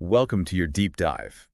Welcome to your deep dive.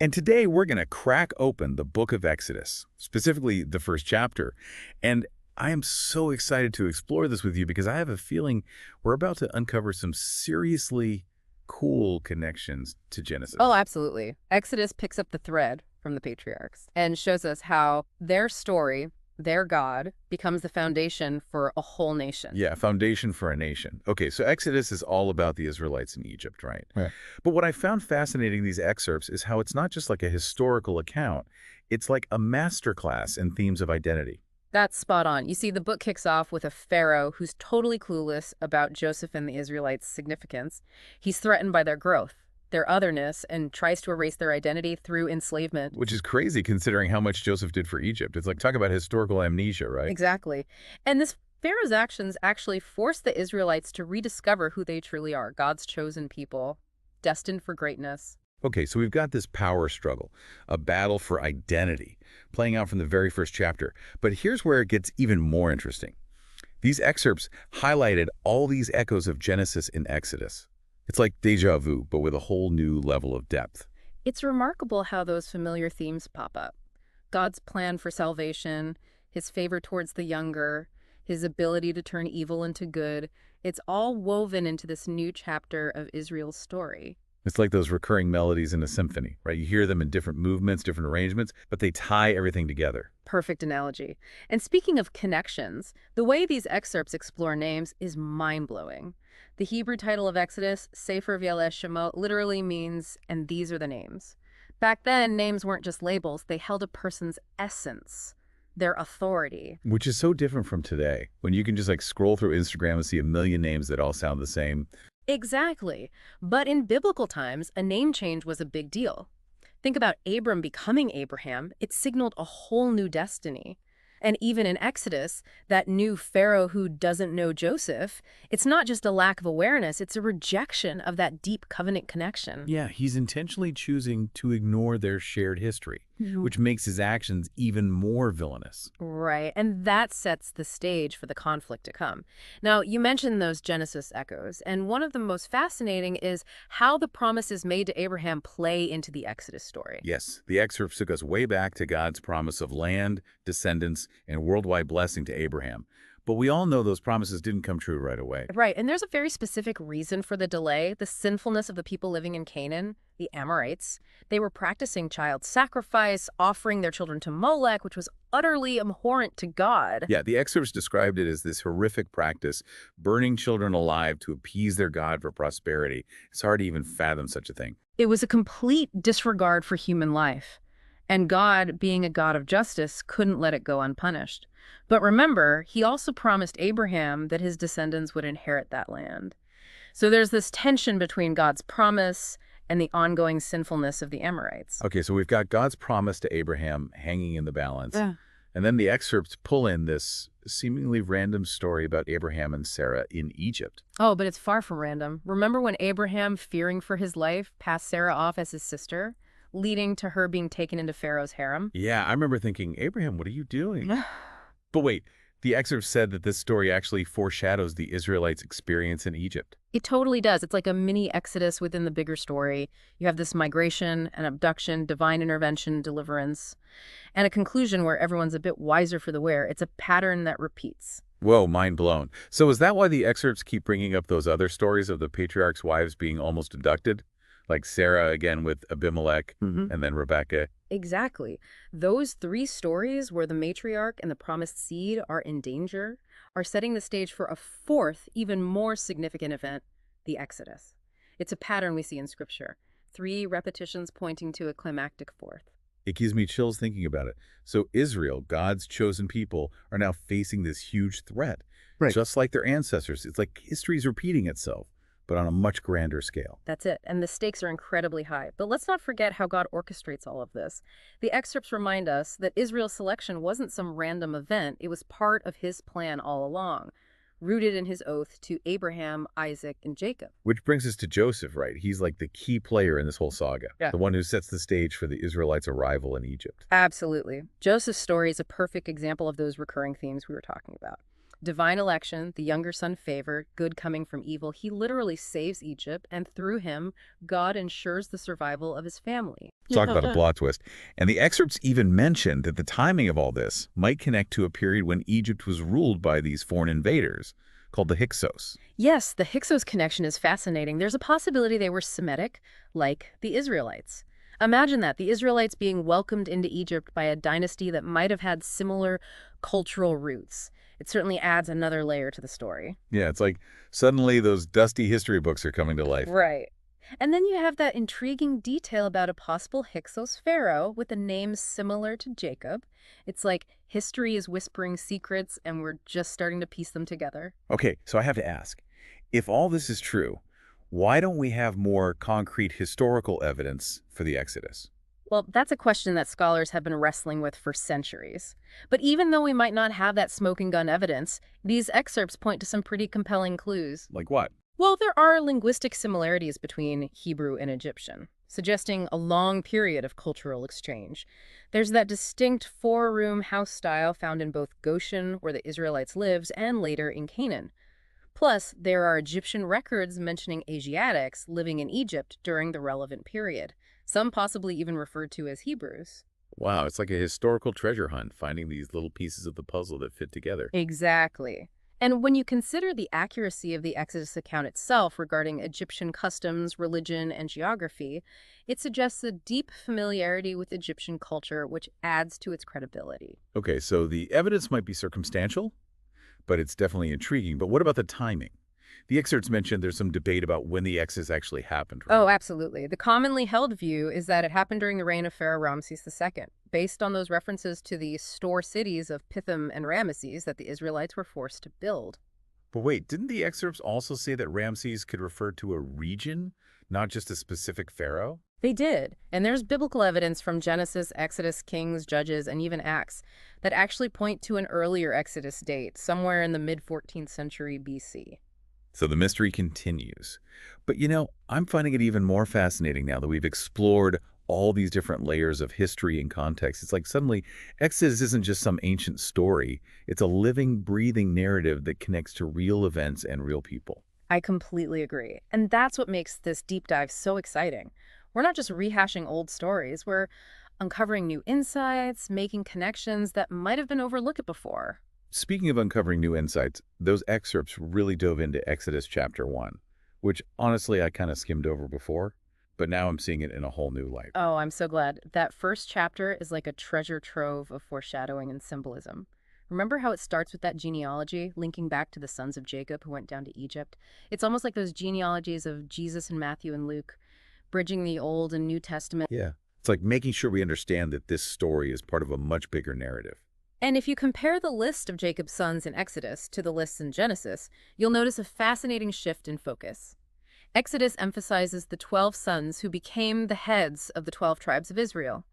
And today we're going to crack open the book of Exodus, specifically the first chapter. And I am so excited to explore this with you because I have a feeling we're about to uncover some seriously cool connections to Genesis. Oh, absolutely. Exodus picks up the thread from the patriarchs and shows us how their story, their God, becomes the foundation for a whole nation. Yeah, foundation for a nation. Okay, so Exodus is all about the Israelites in Egypt, right? Right. But what I found fascinating in these excerpts is how it's not just like a historical account. It's like a masterclass in themes of identity. That's spot on. You see, the book kicks off with a pharaoh who's totally clueless about Joseph and the Israelites' significance. He's threatened by their growth, their otherness, and tries to erase their identity through enslavement. Which is crazy considering how much Joseph did for Egypt. It's like, talk about historical amnesia, right? Exactly. And this pharaoh's actions actually force the Israelites to rediscover who they truly are, God's chosen people, destined for greatness. Okay, so we've got this power struggle, a battle for identity, playing out from the very first chapter. But here's where it gets even more interesting. These excerpts highlighted all these echoes of Genesis in Exodus. It's like deja vu, but with a whole new level of depth. It's remarkable how those familiar themes pop up. God's plan for salvation, his favor towards the younger, his ability to turn evil into good. It's all woven into this new chapter of Israel's story. It's like those recurring melodies in a symphony, right? You hear them in different movements, different arrangements, but they tie everything together. Perfect analogy. And speaking of connections, the way these excerpts explore names is mind-blowing. The Hebrew title of Exodus, Sefer V'Yaleh Shemot, literally means, and these are the names. Back then, names weren't just labels. They held a person's essence, their authority. Which is so different from today, when you can just like scroll through Instagram and see a million names that all sound the same. Exactly. But in biblical times, a name change was a big deal. Think about Abram becoming Abraham. It signaled a whole new destiny. And even in Exodus, that new Pharaoh who doesn't know Joseph, it's not just a lack of awareness, it's a rejection of that deep covenant connection. Yeah, he's intentionally choosing to ignore their shared history, which makes his actions even more villainous. Right, and that sets the stage for the conflict to come. Now, you mentioned those Genesis echoes, and one of the most fascinating is how the promises made to Abraham play into the Exodus story. Yes, the excerpts took us way back to God's promise of land, descendants, and worldwide blessing to Abraham. But we all know those promises didn't come true right away. Right, and there's a very specific reason for the delay, the sinfulness of the people living in Canaan, the Amorites. They were practicing child sacrifice, offering their children to Molech, which was utterly abhorrent to God. Yeah, the excerpts described it as this horrific practice, burning children alive to appease their God for prosperity. It's hard to even fathom such a thing. It was a complete disregard for human life. And God, being a God of justice, couldn't let it go unpunished. But remember, he also promised Abraham that his descendants would inherit that land. So there's this tension between God's promise and the ongoing sinfulness of the Amorites. Okay, so we've got God's promise to Abraham hanging in the balance. Yeah. And then the excerpts pull in this seemingly random story about Abraham and Sarah in Egypt. Oh, but it's far from random. Remember when Abraham, fearing for his life, passed Sarah off as his sister, leading to her being taken into Pharaoh's harem? Yeah, I remember thinking, Abraham, what are you doing? But wait, the excerpt said that this story actually foreshadows the Israelites' experience in Egypt. It totally does. It's like a mini Exodus within the bigger story. You have this migration, an abduction, divine intervention, deliverance, and a conclusion where everyone's a bit wiser for the wear. It's a pattern that repeats. Whoa, mind blown. So is that why the excerpts keep bringing up those other stories of the patriarchs' wives being almost abducted? Like Sarah again with Abimelech and then Rebecca. Exactly. Those three stories where the matriarch and the promised seed are in danger are setting the stage for a fourth, even more significant event, the Exodus. It's a pattern we see in Scripture. 3 repetitions pointing to a climactic fourth. It gives me chills thinking about it. So Israel, God's chosen people, are now facing this huge threat. Right. Just like their ancestors. It's like history's repeating itself, but on a much grander scale. That's it. And the stakes are incredibly high. But let's not forget how God orchestrates all of this. The excerpts remind us that Israel's selection wasn't some random event. It was part of his plan all along, rooted in his oath to Abraham, Isaac, and Jacob. Which brings us to Joseph, right? He's like the key player in this whole saga. Yeah. The one who sets the stage for the Israelites' arrival in Egypt. Absolutely. Joseph's story is a perfect example of those recurring themes we were talking about. Divine election, the younger son favor, good coming from evil. He literally saves Egypt, and through him, God ensures the survival of his family. Talk about a plot twist. And the excerpts even mention that the timing of all this might connect to a period when Egypt was ruled by these foreign invaders, called the Hyksos. Yes, the Hyksos connection is fascinating. There's a possibility they were Semitic, like the Israelites. Imagine that, the Israelites being welcomed into Egypt by a dynasty that might have had similar cultural roots. It certainly adds another layer to the story. Yeah, it's like suddenly those dusty history books are coming to life. Right. And then you have that intriguing detail about a possible Hyksos pharaoh with a name similar to Jacob. It's like history is whispering secrets and we're just starting to piece them together. Okay, so I have to ask, if all this is true, why don't we have more concrete historical evidence for the Exodus? Well, that's a question that scholars have been wrestling with for centuries. But even though we might not have that smoking gun evidence, these excerpts point to some pretty compelling clues. Like what? Well, there are linguistic similarities between Hebrew and Egyptian, suggesting a long period of cultural exchange. There's that distinct four-room house style found in both Goshen, where the Israelites lived, and later in Canaan. Plus, there are Egyptian records mentioning Asiatics living in Egypt during the relevant period, some possibly even referred to as Hebrews. Wow, it's like a historical treasure hunt, finding these little pieces of the puzzle that fit together. Exactly. And when you consider the accuracy of the Exodus account itself regarding Egyptian customs, religion, and geography, it suggests a deep familiarity with Egyptian culture, which adds to its credibility. Okay, so the evidence might be circumstantial, but it's definitely intriguing. But what about the timing? The excerpts mentioned there's some debate about when the Exodus actually happened, right? Oh, absolutely. The commonly held view is that it happened during the reign of Pharaoh Ramses II, based on those references to the store cities of Pithom and Ramesses that the Israelites were forced to build. But wait, didn't the excerpts also say that Ramses could refer to a region, not just a specific pharaoh? They did, and there's biblical evidence from Genesis, Exodus, Kings, Judges, and even Acts that actually point to an earlier Exodus date, somewhere in the mid-14th century BC. So the mystery continues. But I'm finding it even more fascinating now that we've explored all these different layers of history and context. It's like suddenly Exodus isn't just some ancient story. It's a living, breathing narrative that connects to real events and real people. I completely agree. And that's what makes this deep dive so exciting. We're not just rehashing old stories, we're uncovering new insights, making connections that might have been overlooked before. Speaking of uncovering new insights, those excerpts really dove into Exodus chapter 1, which honestly I kind of skimmed over before, but now I'm seeing it in a whole new light. Oh, I'm so glad. That first chapter is like a treasure trove of foreshadowing and symbolism. Remember how it starts with that genealogy, linking back to the sons of Jacob who went down to Egypt? It's almost like those genealogies of Jesus and Matthew and Luke, bridging the Old and New Testament. Yeah, it's like making sure we understand that this story is part of a much bigger narrative. And if you compare the list of Jacob's sons in Exodus to the lists in Genesis, you'll notice a fascinating shift in focus. Exodus emphasizes the 12 sons who became the heads of the 12 tribes of Israel.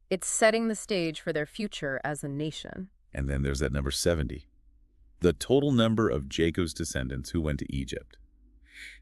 It's setting the stage for their future as a nation. And then there's that number 70, the total number of Jacob's descendants who went to Egypt.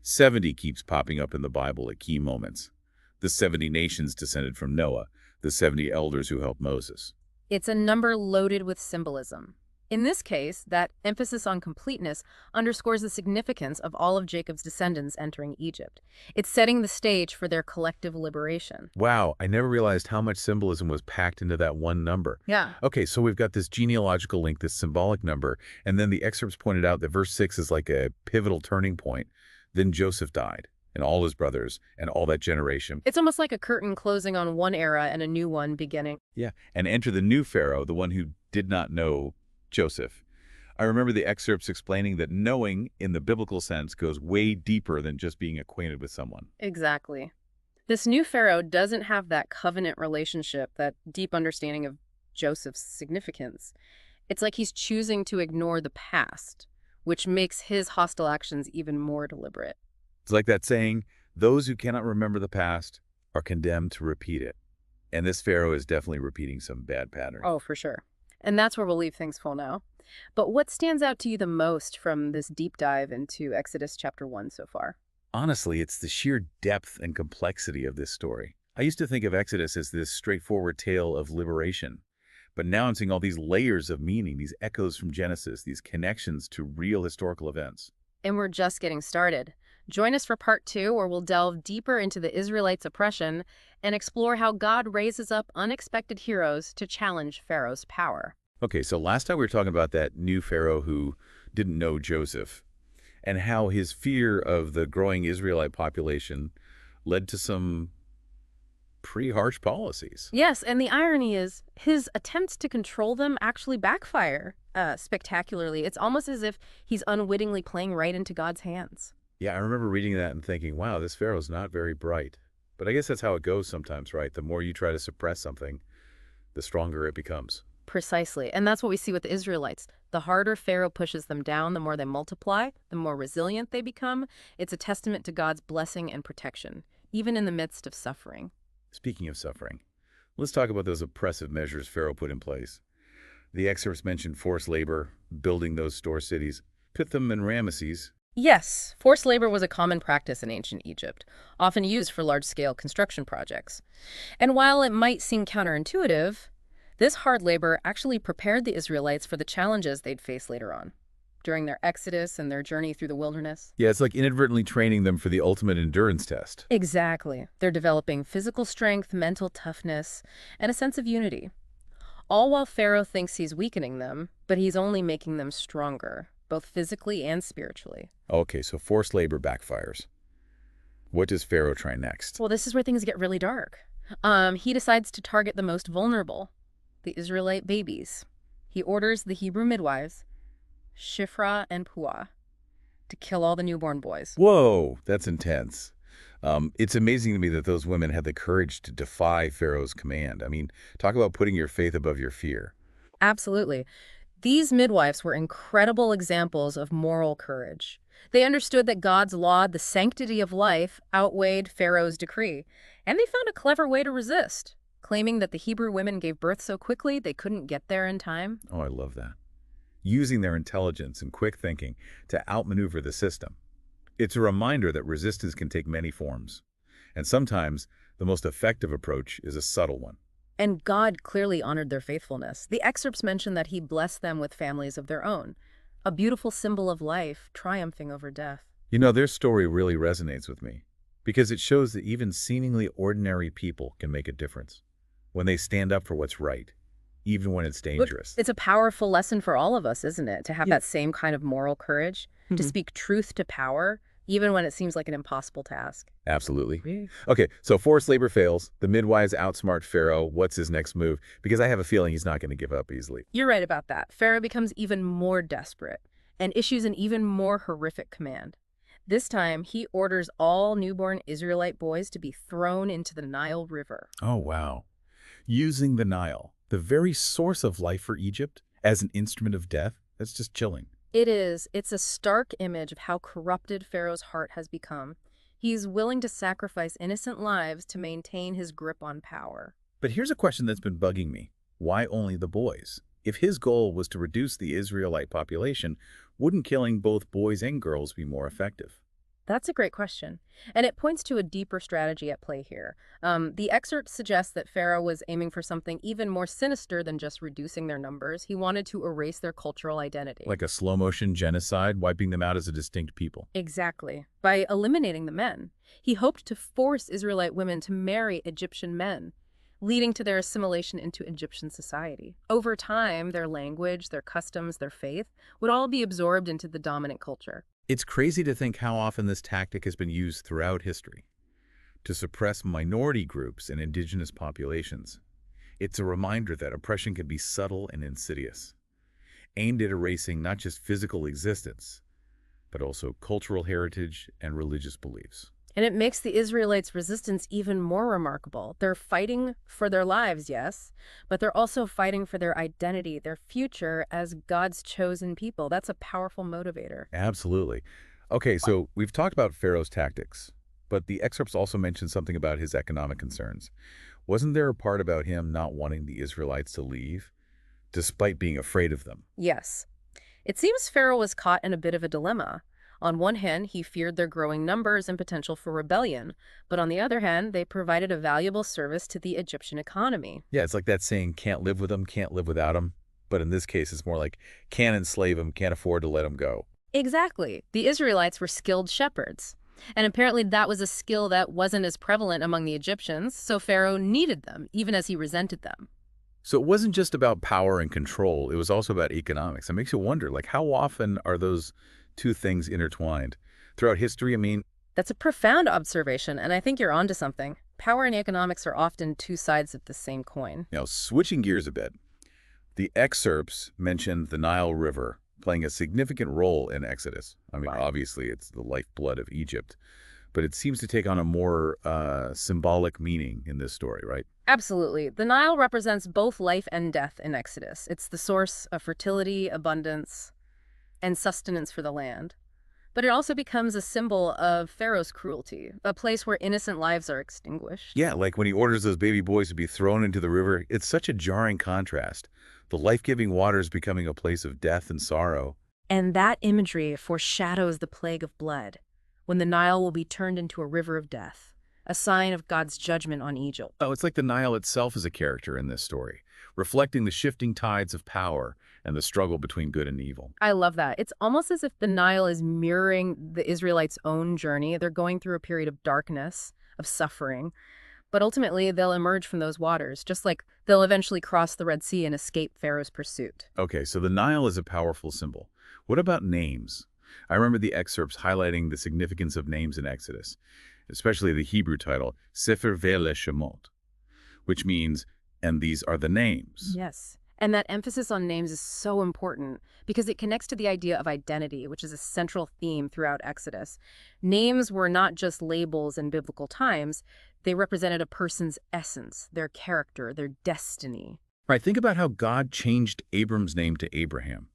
70 keeps popping up in the Bible at key moments. The 70 nations descended from Noah, the 70 elders who helped Moses. It's a number loaded with symbolism. In this case, that emphasis on completeness underscores the significance of all of Jacob's descendants entering Egypt. It's setting the stage for their collective liberation. Wow, I never realized how much symbolism was packed into that one number. Yeah. Okay, so we've got this genealogical link, this symbolic number, and then the excerpts pointed out that verse 6 is like a pivotal turning point. Then Joseph died, and all his brothers, and all that generation. It's almost like a curtain closing on one era and a new one beginning. Yeah, and enter the new Pharaoh, the one who did not know Joseph. I remember the excerpts explaining that knowing, in the biblical sense, goes way deeper than just being acquainted with someone. Exactly. This new Pharaoh doesn't have that covenant relationship, that deep understanding of Joseph's significance. It's like he's choosing to ignore the past, which makes his hostile actions even more deliberate. It's like that saying, those who cannot remember the past are condemned to repeat it. And this Pharaoh is definitely repeating some bad patterns. Oh, for sure. And that's where we'll leave things for now. But what stands out to you the most from this deep dive into Exodus chapter 1 so far? Honestly, it's the sheer depth and complexity of this story. I used to think of Exodus as this straightforward tale of liberation. But now I'm seeing all these layers of meaning, these echoes from Genesis, these connections to real historical events. And we're just getting started. Join us for part 2, where we'll delve deeper into the Israelites' oppression and explore how God raises up unexpected heroes to challenge Pharaoh's power. Okay, so last time we were talking about that new Pharaoh who didn't know Joseph and how his fear of the growing Israelite population led to some pretty harsh policies. Yes, and the irony is his attempts to control them actually backfire spectacularly. It's almost as if he's unwittingly playing right into God's hands. Yeah, I remember reading that and thinking, wow, this Pharaoh's not very bright. But I guess that's how it goes sometimes, right? The more you try to suppress something, the stronger it becomes. Precisely. And that's what we see with the Israelites. The harder Pharaoh pushes them down, the more they multiply, the more resilient they become. It's a testament to God's blessing and protection, even in the midst of suffering. Speaking of suffering, let's talk about those oppressive measures Pharaoh put in place. The excerpts mentioned forced labor, building those store cities. Pithom and Ramesses. Yes, forced labor was a common practice in ancient Egypt, often used for large-scale construction projects. And while it might seem counterintuitive, this hard labor actually prepared the Israelites for the challenges they'd face later on, during their exodus and their journey through the wilderness. Yeah, it's like inadvertently training them for the ultimate endurance test. Exactly. They're developing physical strength, mental toughness, and a sense of unity. All while Pharaoh thinks he's weakening them, but he's only making them stronger, both physically and spiritually. Okay, so forced labor backfires. What does Pharaoh try next? Well, this is where things get really dark. He decides to target the most vulnerable, the Israelite babies. He orders the Hebrew midwives, Shiphrah and Puah, to kill all the newborn boys. Whoa, that's intense. It's amazing to me that those women had the courage to defy Pharaoh's command. I mean, talk about putting your faith above your fear. Absolutely. These midwives were incredible examples of moral courage. They understood that God's law, the sanctity of life, outweighed Pharaoh's decree, and they found a clever way to resist, claiming that the Hebrew women gave birth so quickly they couldn't get there in time. Oh, I love that. Using their intelligence and quick thinking to outmaneuver the system. It's a reminder that resistance can take many forms, and sometimes the most effective approach is a subtle one. And God clearly honored their faithfulness. The excerpts mention that he blessed them with families of their own, a beautiful symbol of life triumphing over death. You know, their story really resonates with me because it shows that even seemingly ordinary people can make a difference when they stand up for what's right, even when it's dangerous. It's a powerful lesson for all of us, isn't it? To have that same kind of moral courage, to speak truth to power, even when it seems like an impossible task. Absolutely. Okay, so forced labor fails. The midwives outsmart Pharaoh. What's his next move? Because I have a feeling he's not going to give up easily. You're right about that. Pharaoh becomes even more desperate and issues an even more horrific command. This time, he orders all newborn Israelite boys to be thrown into the Nile River. Oh, wow. Using the Nile, the very source of life for Egypt, as an instrument of death, that's just chilling. It is. It's a stark image of how corrupted Pharaoh's heart has become. He's willing to sacrifice innocent lives to maintain his grip on power. But here's a question that's been bugging me. Why only the boys? If his goal was to reduce the Israelite population, wouldn't killing both boys and girls be more effective? That's a great question, and it points to a deeper strategy at play here. The excerpt suggests that Pharaoh was aiming for something even more sinister than just reducing their numbers. He wanted to erase their cultural identity. Like a slow-motion genocide, wiping them out as a distinct people. Exactly. By eliminating the men, he hoped to force Israelite women to marry Egyptian men, leading to their assimilation into Egyptian society. Over time, their language, their customs, their faith would all be absorbed into the dominant culture. It's crazy to think how often this tactic has been used throughout history to suppress minority groups and indigenous populations. It's a reminder that oppression can be subtle and insidious, aimed at erasing not just physical existence, but also cultural heritage and religious beliefs. And it makes the Israelites' resistance even more remarkable. They're fighting for their lives, yes, but they're also fighting for their identity, their future as God's chosen people. That's a powerful motivator. Absolutely. Okay, so we've talked about Pharaoh's tactics, but the excerpts also mention something about his economic concerns. Wasn't there a part about him not wanting the Israelites to leave, despite being afraid of them? Yes. It seems Pharaoh was caught in a bit of a dilemma. On one hand, he feared their growing numbers and potential for rebellion, but on the other hand, they provided a valuable service to the Egyptian economy. Yeah, it's like that saying, can't live with them, can't live without them. But in this case, it's more like, can't enslave them, can't afford to let them go. Exactly. The Israelites were skilled shepherds. And apparently that was a skill that wasn't as prevalent among the Egyptians, so Pharaoh needed them, even as he resented them. So it wasn't just about power and control, it was also about economics. It makes you wonder, like, how often are those two things intertwined? Throughout history, I mean, That's a profound observation, and I think you're onto something. Power and economics are often two sides of the same coin. switching gears a bit, the excerpts mention the Nile River playing a significant role in Exodus. I mean, Right. obviously, it's the lifeblood of Egypt, but it seems to take on a more symbolic meaning in this story, right? Absolutely. The Nile represents both life and death in Exodus. It's the source of fertility, abundance, and sustenance for the land. But it also becomes a symbol of Pharaoh's cruelty, a place where innocent lives are extinguished. Yeah, like when he orders those baby boys to be thrown into the river, it's such a jarring contrast. The life-giving waters becoming a place of death and sorrow. And that imagery foreshadows the plague of blood, when the Nile will be turned into a river of death, a sign of God's judgment on Egypt. Oh, it's like the Nile itself is a character in this story, reflecting the shifting tides of power and the struggle between good and evil. I love that. It's almost as if the Nile is mirroring the Israelites' own journey. They're going through a period of darkness, of suffering, but ultimately they'll emerge from those waters, just like they'll eventually cross the Red Sea and escape Pharaoh's pursuit. Okay, so the Nile is a powerful symbol. What about names? I remember the excerpts highlighting the significance of names in Exodus, especially the Hebrew title, Sefer Vele Shemot, which means, and these are the names. Yes. And that emphasis on names is so important because it connects to the idea of identity, which is a central theme throughout Exodus. Names were not just labels in biblical times, they represented a person's essence, their character, their destiny. Right, think about how God changed Abram's name to Abraham,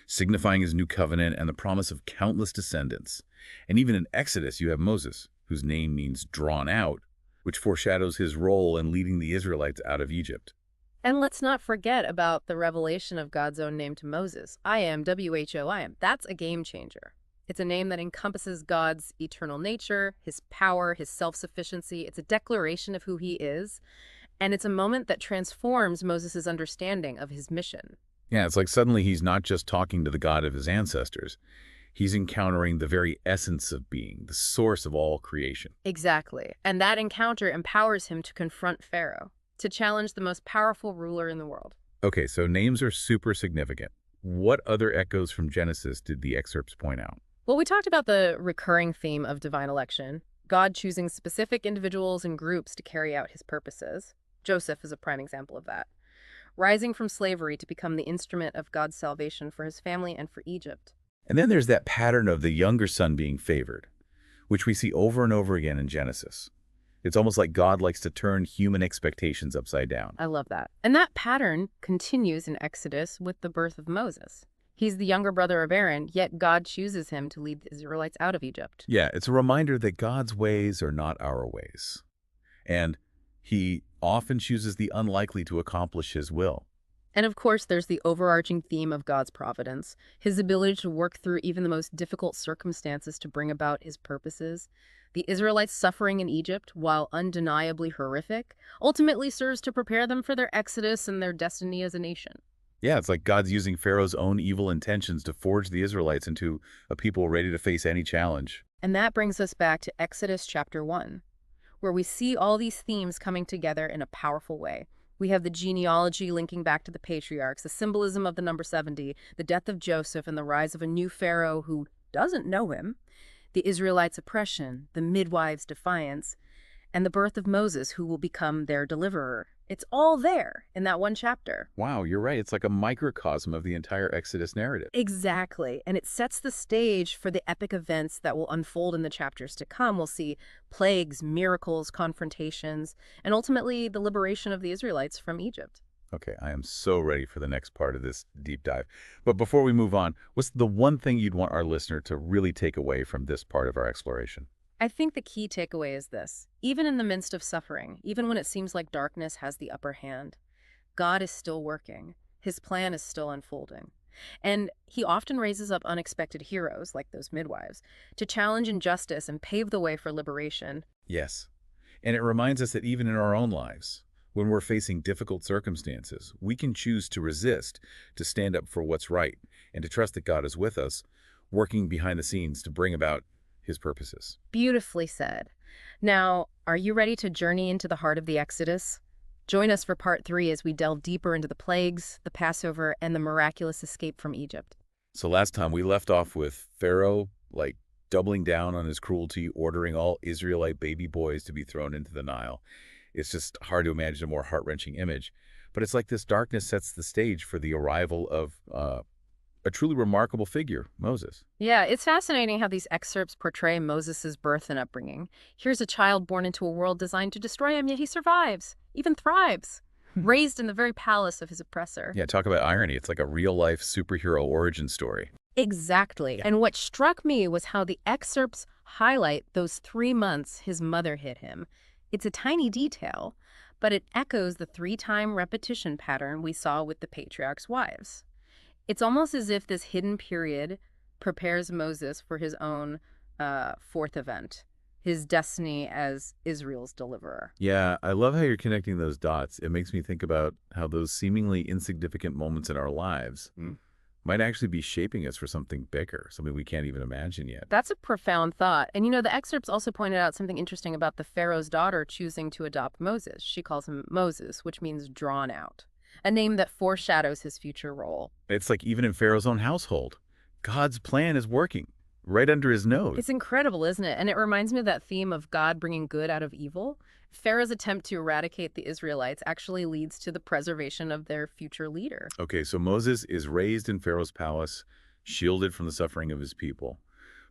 signifying his new covenant and the promise of countless descendants. And even in Exodus, you have Moses, whose name means drawn out, which foreshadows his role in leading the Israelites out of Egypt. And let's not forget about the revelation of God's own name to Moses. I am, W-H-O, I am. That's a game changer. It's a name that encompasses God's eternal nature, his power, his self-sufficiency. It's a declaration of who he is, and it's a moment that transforms Moses' understanding of his mission. Yeah, it's like suddenly he's not just talking to the God of his ancestors. He's encountering the very essence of being, the source of all creation. Exactly. And that encounter empowers him to confront Pharaoh, to challenge the most powerful ruler in the world. Okay, so names are super significant. What other echoes from Genesis did the excerpts point out? Well, we talked about the recurring theme of divine election, God choosing specific individuals and groups to carry out his purposes. Joseph is a prime example of that. Rising from slavery to become the instrument of God's salvation for his family and for Egypt. And then there's that pattern of the younger son being favored, which we see over and over again in Genesis. It's almost like God likes to turn human expectations upside down. I love that. And that pattern continues in Exodus with the birth of Moses. He's the younger brother of Aaron, yet God chooses him to lead the Israelites out of Egypt. Yeah, it's a reminder that God's ways are not our ways. And he often chooses the unlikely to accomplish his will. And of course, there's the overarching theme of God's providence, his ability to work through even the most difficult circumstances to bring about his purposes. The Israelites' suffering in Egypt, while undeniably horrific, ultimately serves to prepare them for their exodus and their destiny as a nation. Yeah, it's like God's using Pharaoh's own evil intentions to forge the Israelites into a people ready to face any challenge. And that brings us back to Exodus chapter 1, where we see all these themes coming together in a powerful way. We have the genealogy linking back to the patriarchs, the symbolism of the number 70, the death of Joseph, and the rise of a new Pharaoh who doesn't know him, the Israelites' oppression, the midwives' defiance, and the birth of Moses, who will become their deliverer. It's all there in that one chapter. Wow, you're right. It's like a microcosm of the entire Exodus narrative. Exactly. And it sets the stage for the epic events that will unfold in the chapters to come. We'll see plagues, miracles, confrontations, and ultimately the liberation of the Israelites from Egypt. Okay, I am so ready for the next part of this deep dive. But before we move on, what's the one thing you'd want our listener to really take away from this part of our exploration? I think the key takeaway is this. Even in the midst of suffering, even when it seems like darkness has the upper hand, God is still working. His plan is still unfolding. And he often raises up unexpected heroes, like those midwives, to challenge injustice and pave the way for liberation. Yes. And it reminds us that even in our own lives, when we're facing difficult circumstances, we can choose to resist, to stand up for what's right, and to trust that God is with us, working behind the scenes to bring about his purposes. Beautifully said. Now, are you ready to journey into the heart of the Exodus? Join us for part 3 as we delve deeper into the plagues, the Passover, and the miraculous escape from Egypt. So last time we left off with Pharaoh, doubling down on his cruelty, ordering all Israelite baby boys to be thrown into the Nile. It's just hard to imagine a more heart-wrenching image. But it's like this darkness sets the stage for the arrival of a truly remarkable figure, Moses. Yeah, it's fascinating how these excerpts portray Moses' birth and upbringing. Here's a child born into a world designed to destroy him, yet he survives, even thrives, raised in the very palace of his oppressor. Yeah, talk about irony. It's like a real-life superhero origin story. Exactly. And what struck me was how the excerpts highlight those 3 months his mother hid him. It's a tiny detail, but it echoes the 3-time repetition pattern we saw with the patriarch's wives. It's almost as if this hidden period prepares Moses for his own fourth event, his destiny as Israel's deliverer. Yeah, I love how you're connecting those dots. It makes me think about how those seemingly insignificant moments in our lives might actually be shaping us for something bigger, something we can't even imagine yet. That's a profound thought. And the excerpts also pointed out something interesting about the Pharaoh's daughter choosing to adopt Moses. She calls him Moses, which means drawn out, a name that foreshadows his future role. It's like even in Pharaoh's own household, God's plan is working right under his nose. It's incredible, isn't it? And it reminds me of that theme of God bringing good out of evil. Pharaoh's attempt to eradicate the Israelites actually leads to the preservation of their future leader. Okay, so Moses is raised in Pharaoh's palace, shielded from the suffering of his people.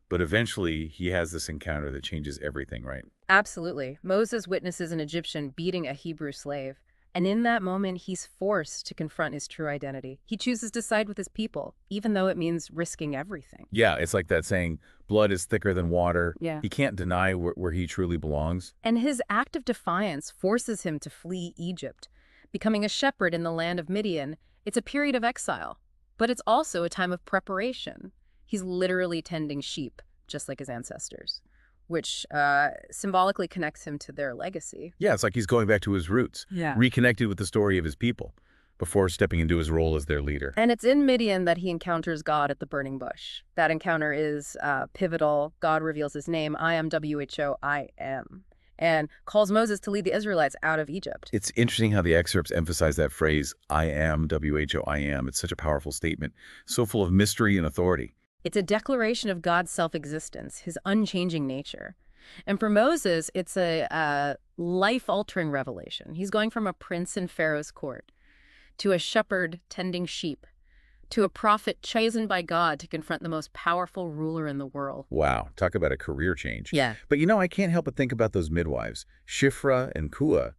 But eventually, he has this encounter that changes everything, right? Absolutely. Moses witnesses an Egyptian beating a Hebrew slave. And in that moment, he's forced to confront his true identity. He chooses to side with his people, even though it means risking everything. Yeah, it's like that saying, blood is thicker than water. Yeah. He can't deny where he truly belongs. And his act of defiance forces him to flee Egypt, becoming a shepherd in the land of Midian. It's a period of exile, but it's also a time of preparation. He's literally tending sheep, just like his ancestors, which symbolically connects him to their legacy. Yeah, it's like he's going back to his roots, reconnected with the story of his people before stepping into his role as their leader. And it's in Midian that he encounters God at the burning bush. That encounter is pivotal. God reveals his name, I am I am, and calls Moses to lead the Israelites out of Egypt. It's interesting how the excerpts emphasize that phrase, I am I am. It's such a powerful statement, so full of mystery and authority. It's a declaration of God's self-existence, his unchanging nature. And for Moses, it's a life-altering revelation. He's going from a prince in Pharaoh's court to a shepherd tending sheep, to a prophet chosen by God to confront the most powerful ruler in the world. Wow, talk about a career change. Yeah. But I can't help but think about those midwives, Shifra and Kua.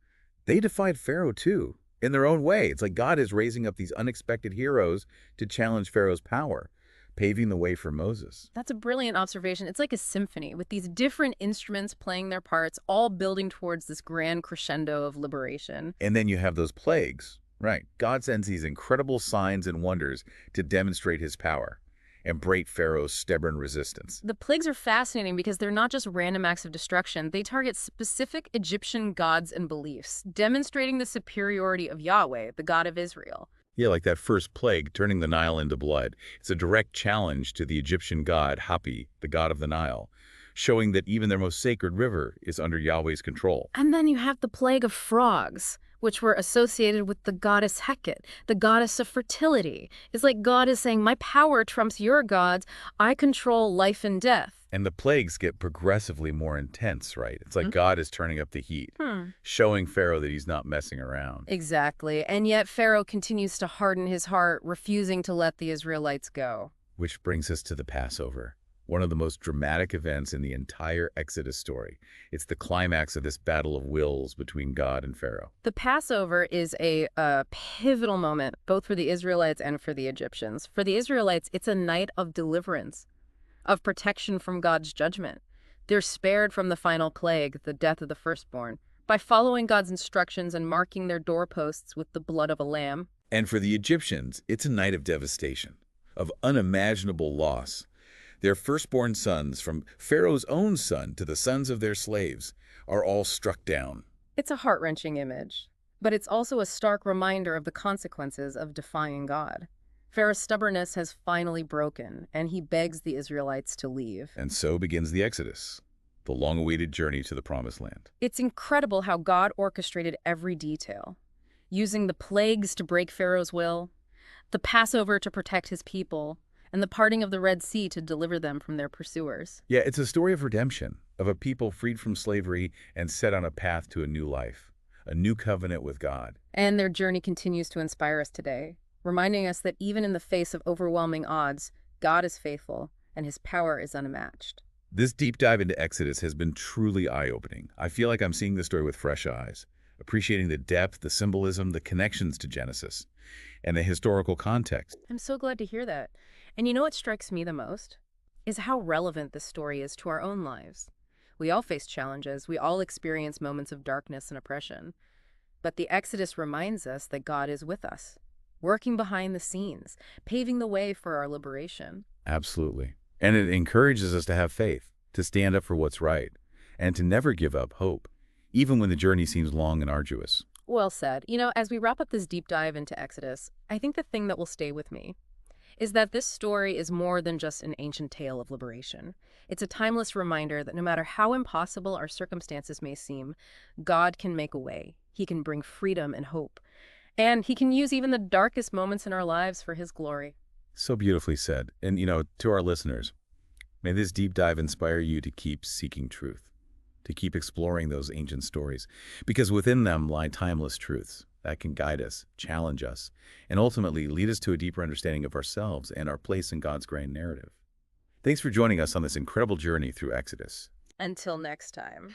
They defied Pharaoh too, in their own way. It's like God is raising up these unexpected heroes to challenge Pharaoh's power, paving the way for Moses. That's a brilliant observation. It's like a symphony with these different instruments playing their parts, all building towards this grand crescendo of liberation. And then you have those plagues, right? God sends these incredible signs and wonders to demonstrate his power and break Pharaoh's stubborn resistance. The plagues are fascinating because they're not just random acts of destruction. They target specific Egyptian gods and beliefs, demonstrating the superiority of Yahweh, the God of Israel. Yeah, like that first plague, turning the Nile into blood. It's a direct challenge to the Egyptian god Hapi, the god of the Nile, showing that even their most sacred river is under Yahweh's control. And then you have the plague of frogs, which were associated with the goddess Heket, the goddess of fertility. It's like God is saying, my power trumps your gods. I control life and death. And the plagues get progressively more intense, right? It's like God is turning up the heat, showing Pharaoh that he's not messing around. Exactly. And yet Pharaoh continues to harden his heart, refusing to let the Israelites go. Which brings us to the Passover, one of the most dramatic events in the entire Exodus story. It's the climax of this battle of wills between God and Pharaoh. The Passover is a pivotal moment, both for the Israelites and for the Egyptians. For the Israelites, it's a night of deliverance, of protection from God's judgment. They're spared from the final plague, the death of the firstborn, by following God's instructions and marking their doorposts with the blood of a lamb. And for the Egyptians, it's a night of devastation. of unimaginable loss. Their firstborn sons, from Pharaoh's own son to the sons of their slaves, are all struck down. It's a heart-wrenching image, but it's also a stark reminder of the consequences of defying God. Pharaoh's stubbornness has finally broken, and he begs the Israelites to leave. And so begins the Exodus, the long-awaited journey to the Promised Land. It's incredible how God orchestrated every detail, using the plagues to break Pharaoh's will, the Passover to protect his people, and the parting of the Red Sea to deliver them from their pursuers. Yeah, it's a story of redemption, of a people freed from slavery and set on a path to a new life, a new covenant with God. And their journey continues to inspire us today, reminding us that even in the face of overwhelming odds, God is faithful and his power is unmatched. This deep dive into Exodus has been truly eye-opening. I feel like I'm seeing this story with fresh eyes, appreciating the depth, the symbolism, the connections to Genesis, and the historical context. I'm so glad to hear that. And you know what strikes me the most? Is how relevant this story is to our own lives. We all face challenges. We all experience moments of darkness and oppression. But the Exodus reminds us that God is with us, working behind the scenes, paving the way for our liberation. Absolutely. And it encourages us to have faith, to stand up for what's right, and to never give up hope, even when the journey seems long and arduous. Well said. You know, as we wrap up this deep dive into Exodus, I think the thing that will stay with me is that this story is more than just an ancient tale of liberation. It's a timeless reminder that no matter how impossible our circumstances may seem, God can make a way. He can bring freedom and hope. And he can use even the darkest moments in our lives for his glory. So beautifully said. And, to our listeners, may this deep dive inspire you to keep seeking truth, to keep exploring those ancient stories, because within them lie timeless truths that can guide us, challenge us, and ultimately lead us to a deeper understanding of ourselves and our place in God's grand narrative. Thanks for joining us on this incredible journey through Exodus. Until next time.